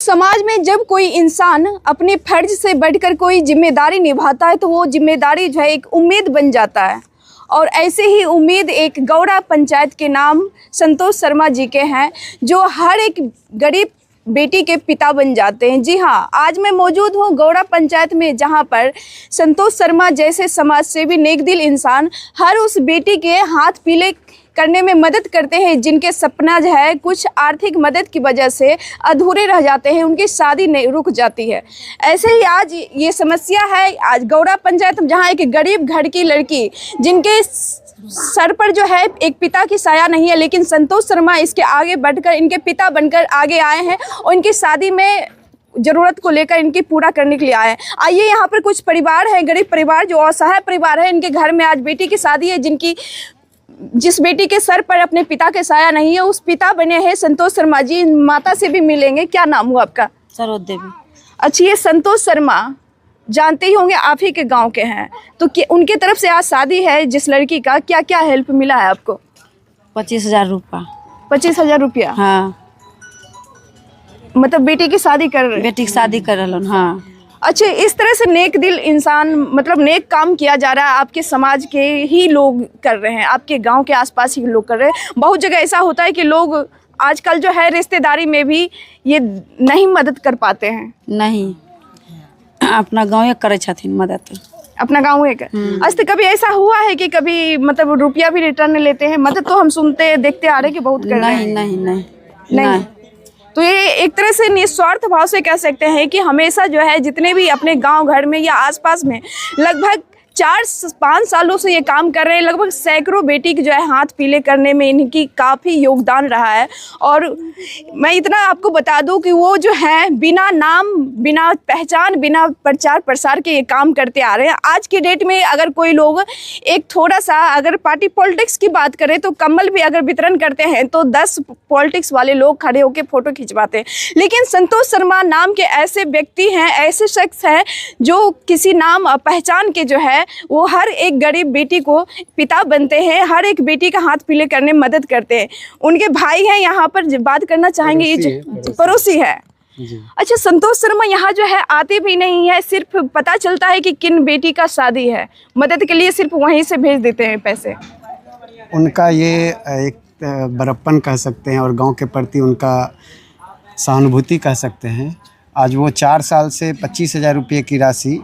समाज में जब कोई इंसान अपने फर्ज से बढ़कर कोई जिम्मेदारी निभाता है तो वो जिम्मेदारी जो है एक उम्मीद बन जाता है। और ऐसे ही उम्मीद एक गौड़ा पंचायत के नाम संतोष शर्मा जी के हैं, जो हर एक गरीब बेटी के पिता बन जाते हैं। जी हाँ, आज मैं मौजूद हूँ गौड़ा पंचायत में, जहाँ पर संतोष शर्मा जैसे समाज सेवी नेक दिल इंसान हर उस बेटी के हाथ पीले करने में मदद करते हैं जिनके सपना जो है कुछ आर्थिक मदद की वजह से अधूरे रह जाते हैं, उनकी शादी नहीं रुक जाती है। ऐसे ही आज ये समस्या है आज गौड़ा पंचायत में, जहाँ एक गरीब घर की लड़की जिनके सर पर जो है एक पिता की साया नहीं है, लेकिन संतोष शर्मा इसके आगे बढ़कर इनके पिता बनकर आगे आए हैं और इनकी शादी में ज़रूरत को लेकर इनकी पूरा करने के लिए आए हैं। आइए, यहाँ पर कुछ परिवार हैं, गरीब परिवार जो असहाय परिवार है, इनके घर में आज बेटी की शादी है, जिस बेटी के सर पर अपने पिता के साया नहीं है, उस पिता बने हैं संतोष शर्मा जी। माता से भी मिलेंगे। क्या नाम हुआ आपका? सरोज देवी। अच्छा, ये संतोष शर्मा जानते ही होंगे, आप ही के गांव के हैं, तो उनके तरफ से आज शादी है जिस लड़की का, क्या क्या हेल्प मिला है आपको? 25,000 रुपया। 25,000 रुपया? हाँ, मतलब बेटी की शादी कर रहे? बेटी की शादी कर रहा। हाँ। अच्छा, इस तरह से नेक दिल इंसान, मतलब नेक काम किया जा रहा है, आपके समाज के ही लोग कर रहे हैं, आपके गांव के आसपास ही लोग कर रहे हैं। बहुत जगह ऐसा होता है कि लोग आजकल जो है रिश्तेदारी में भी ये नहीं मदद कर पाते हैं। नहीं, अपना गाँव करे छथिन मदद। अपना गाँव है क्या? आज तक कभी ऐसा हुआ है कि कभी मतलब रुपया भी रिटर्न लेते हैं? मदद तो हम सुनते देखते आ रहे कि बहुत कर रहे हैं। नहीं नहीं नहीं। तो ये एक तरह से निस्वार्थ भाव से कह सकते हैं कि हमेशा जो है जितने भी अपने गांव घर में या आसपास में लगभग 4-5 सालों से ये काम कर रहे हैं, लगभग सैकड़ों बेटी के जो है हाथ पीले करने में इनकी काफ़ी योगदान रहा है। और मैं इतना आपको बता दूं कि वो जो है बिना नाम, बिना पहचान, बिना प्रचार प्रसार के ये काम करते आ रहे हैं। आज की डेट में अगर कोई लोग एक थोड़ा सा अगर पार्टी पॉलिटिक्स की बात करें तो कम्बल भी अगर वितरण करते हैं तो 10 पॉलिटिक्स वाले लोग खड़े होकर फ़ोटो खिंचवाते हैं। लेकिन संतोष शर्मा नाम के ऐसे व्यक्ति हैं, ऐसे शख्स हैं जो किसी नाम पहचान के जो है वो हर एक गरीब बेटी को पिता बनते हैं, हर एक बेटी का हाथ पीले करने में मदद करते हैं। उनके भाई हैं, यहाँ पर बात करना चाहेंगे, ये पड़ोसी है। अच्छा, संतोष शर्मा यहाँ जो है आते भी नहीं है, सिर्फ पता चलता है कि किन बेटी का शादी है, मदद के लिए सिर्फ वहीं से भेज देते हैं पैसे। उनका ये एक बड़प्पन कह सकते हैं और गांव के प्रति उनका सहानुभूति कह सकते हैं। आज वो 4 साल से 25,000 रुपये की राशि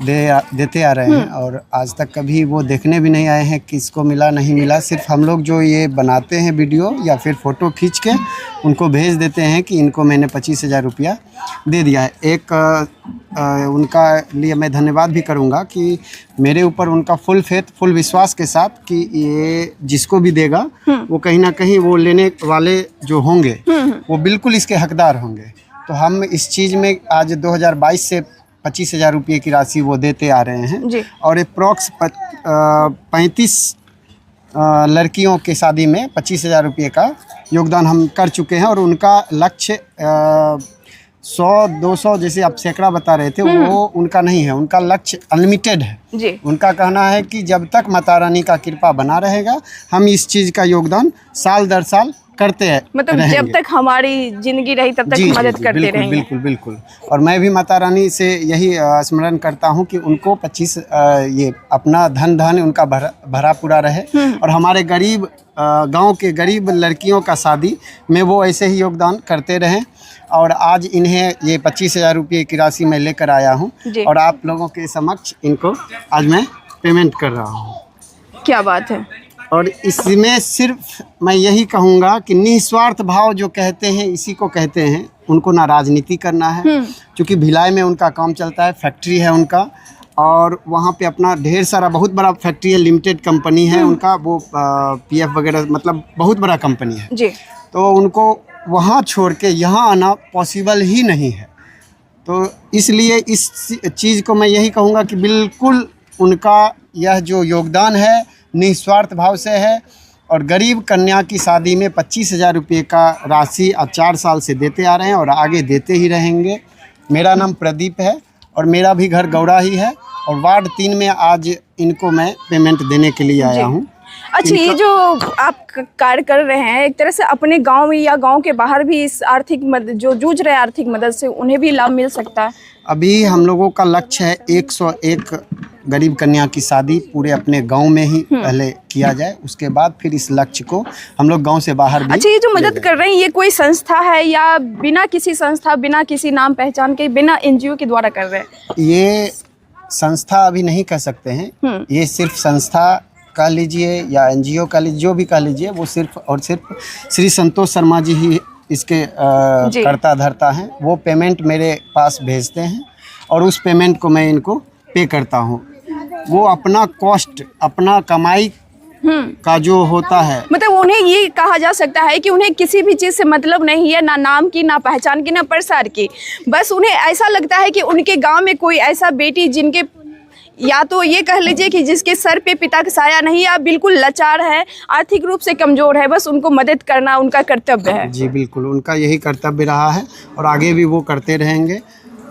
देते आ रहे हैं और आज तक कभी वो देखने भी नहीं आए हैं किसको मिला नहीं मिला। सिर्फ हम लोग जो ये बनाते हैं वीडियो या फिर फ़ोटो खींच के उनको भेज देते हैं कि इनको मैंने 25,000 रुपया दे दिया है। एक उनका लिए मैं धन्यवाद भी करूंगा कि मेरे ऊपर उनका फुल फेथ, फुल विश्वास के साथ कि ये जिसको भी देगा वो कहीं ना कहीं वो लेने वाले जो होंगे वो बिल्कुल इसके हकदार होंगे। तो हम इस चीज़ में आज 2022 से 25,000 रुपये की राशि वो देते आ रहे हैं जी। और अप्रॉक्स 35 लड़कियों के शादी में 25,000 रुपये का योगदान हम कर चुके हैं। और उनका लक्ष्य 100-200 जैसे आप सैकड़ा बता रहे थे वो उनका नहीं है, उनका लक्ष्य अनलिमिटेड है जी। उनका उनका कहना है कि जब तक माता रानी का कृपा बना रहेगा हम इस चीज़ का योगदान साल दर साल करते हैं, मतलब जब तक हमारी जिंदगी रही तब तक मदद करते रहेंगे। बिल्कुल बिल्कुल। और मैं भी माता रानी से यही स्मरण करता हूं कि उनको 25 ये अपना धन उनका भरा पूरा रहे और हमारे गरीब गांव के गरीब लड़कियों का शादी में वो ऐसे ही योगदान करते रहें। और आज इन्हें ये 25,000 रुपये की राशि मैं लेकर आया हूँ और आप लोगों के समक्ष इनको आज मैं पेमेंट कर रहा हूँ। क्या बात है। और इसमें सिर्फ मैं यही कहूँगा कि निस्वार्थ भाव जो कहते हैं इसी को कहते हैं। उनको ना राजनीति करना है, क्योंकि भिलाई में उनका काम चलता है, फैक्ट्री है उनका और वहाँ पे अपना ढेर सारा बहुत बड़ा फैक्ट्री है, लिमिटेड कंपनी है उनका, वो PF वगैरह मतलब बहुत बड़ा कंपनी है जी। तो उनको वहाँ छोड़ के यहाँ आना पॉसिबल ही नहीं है। तो इसलिए इस चीज़ को मैं यही कहूँगा कि बिल्कुल उनका यह जो योगदान है निस्वार्थ भाव से है। और गरीब कन्या की शादी में 25,000 रुपये का राशि अब 4 साल से देते आ रहे हैं और आगे देते ही रहेंगे। मेरा नाम प्रदीप है और मेरा भी घर गौड़ा ही है और वार्ड 3 में आज इनको मैं पेमेंट देने के लिए आया हूँ। अच्छा, ये जो आप कार्य कर रहे हैं एक तरह से अपने गांव में या गांव के बाहर भी इस आर्थिक मदद जो जूझ रहे हैं आर्थिक मदद से उन्हें भी लाभ मिल सकता है? अभी हम लोगों का लक्ष्य है 101 गरीब कन्या की शादी पूरे अपने गांव में ही पहले किया जाए, उसके बाद फिर इस लक्ष्य को हम लोग गांव से बाहर भी। अच्छा, ये जो मदद कर रहे हैं ये कोई संस्था है या बिना किसी संस्था, बिना किसी नाम पहचान के, बिना एनजीओ के द्वारा कर रहे हैं? ये संस्था अभी नहीं कह सकते हैं, ये सिर्फ संस्था कह लीजिए या एनजीओ कह लीजिए, जो भी कह लीजिए, वो सिर्फ और सिर्फ श्री संतोष शर्मा जी ही इसके कर्ता धर्ता हैं। वो पेमेंट मेरे पास भेजते हैं और उस पेमेंट को मैं इनको पे करता हूँ। वो अपना कॉस्ट, अपना कमाई का जो होता है, मतलब उन्हें ये कहा जा सकता है कि उन्हें किसी भी चीज़ से मतलब नहीं है, ना नाम की, ना पहचान की, ना प्रसार की। बस उन्हें ऐसा लगता है कि उनके गांव में कोई ऐसा बेटी जिनके, या तो ये कह लीजिए कि जिसके सर पे पिता का साया नहीं, या बिल्कुल लाचार है, आर्थिक रूप से कमज़ोर है, बस उनको मदद करना उनका कर्तव्य है। जी बिल्कुल, उनका यही कर्तव्य रहा है और आगे भी वो करते रहेंगे।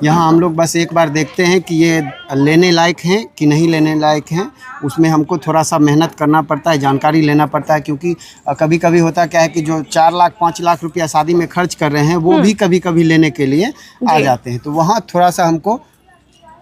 यहाँ हम लोग बस एक बार देखते हैं कि ये लेने लायक हैं कि नहीं लेने लायक हैं, उसमें हमको थोड़ा सा मेहनत करना पड़ता है, जानकारी लेना पड़ता है, क्योंकि कभी कभी होता क्या है कि जो 4 लाख 5 लाख रुपया शादी में खर्च कर रहे हैं वो भी कभी कभी लेने के लिए आ जाते हैं, तो वहाँ थोड़ा सा हमको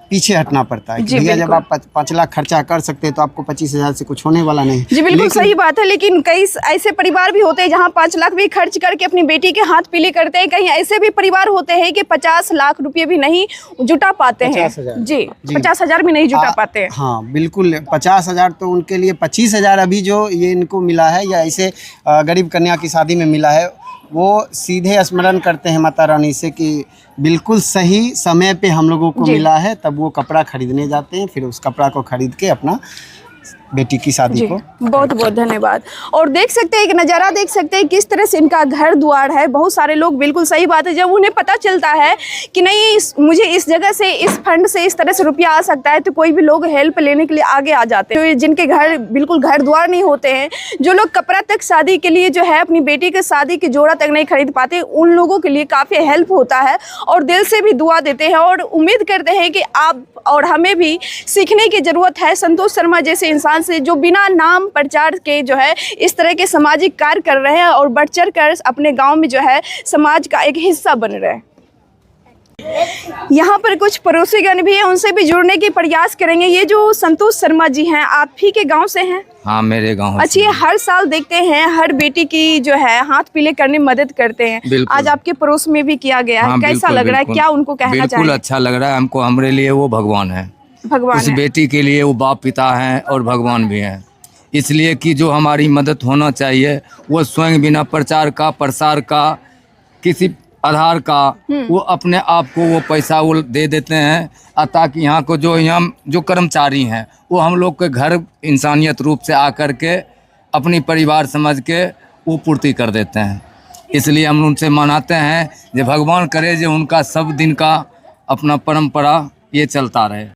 पीछे हटना पड़ता है कि भैया जब आप 5 लाख खर्चा कर सकते हैं तो आपको 25,000 से कुछ होने वाला नहीं। जी बिल्कुल सही बात है, लेकिन कई ऐसे परिवार भी होते हैं जहां 5 लाख भी खर्च करके अपनी बेटी के हाथ पीले करते हैं। कहीं ऐसे भी परिवार होते हैं कि 50 लाख रुपए भी नहीं जुटा पाते हैं। 50,000 जी 50,000 भी नहीं जुटा पाते हैं। हाँ बिल्कुल, 50,000 तो उनके लिए, 25,000 अभी जो ये इनको मिला है या ऐसे गरीब कन्या की शादी में मिला है, वो सीधे स्मरण करते हैं माता रानी से कि बिल्कुल सही समय पे हम लोगों को मिला है, तब वो कपड़ा खरीदने जाते हैं, फिर उस कपड़ा को खरीद के अपना बेटी की शादी को। बहुत बहुत धन्यवाद। और देख सकते हैं, एक नज़ारा देख सकते हैं किस तरह से इनका घर द्वार है। बहुत सारे लोग, बिल्कुल सही बात है, जब उन्हें पता चलता है कि नहीं मुझे इस जगह से, इस फंड से इस तरह से रुपया आ सकता है, तो कोई भी लोग हेल्प लेने के लिए आगे आ जाते हैं। तो जिनके घर बिल्कुल घर द्वार नहीं होते हैं, जो लोग कपड़ा तक शादी के लिए जो है अपनी बेटी के शादी की जोड़ा तक नहीं खरीद पाते, उन लोगों के लिए काफ़ी हेल्प होता है और दिल से भी दुआ देते हैं। और उम्मीद करते हैं कि आप और हमें भी सीखने की ज़रूरत है संतोष शर्मा जैसे इंसान से, जो बिना नाम प्रचार के जो है इस तरह के सामाजिक कार्य कर रहे हैं और बढ़ चढ़ कर अपने गांव में जो है समाज का एक हिस्सा बन रहे हैं। यहाँ पर कुछ पड़ोसीगण भी हैं, उनसे भी जुड़ने की प्रयास करेंगे। ये जो संतोष शर्मा जी हैं, आप ही के गांव से हैं? हाँ, मेरे गांव। अच्छी, हर साल देखते हैं हर बेटी की जो है हाथ पीले करने में मदद करते हैं। आज आपके पड़ोस में भी किया गया है। हाँ, कैसा लग रहा है? क्या उनको कहना चाहिए? बिल्कुल अच्छा लग रहा है हमको। हमारे लिए वो भगवान है, भगवान उस है। बेटी के लिए वो बाप पिता हैं और भगवान भी हैं। इसलिए कि जो हमारी मदद होना चाहिए वो स्वयं बिना प्रचार का, प्रसार का, किसी आधार का, वो अपने आप को वो पैसा वो दे देते हैं, ताकि यहाँ को जो कर्मचारी हैं वो हम लोग के घर इंसानियत रूप से आकर के अपनी परिवार समझ के वो पूर्ति कर देते हैं। इसलिए हम उनसे मनाते हैं कि भगवान करे जो उनका सब दिन का अपना परंपरा ये चलता रहे।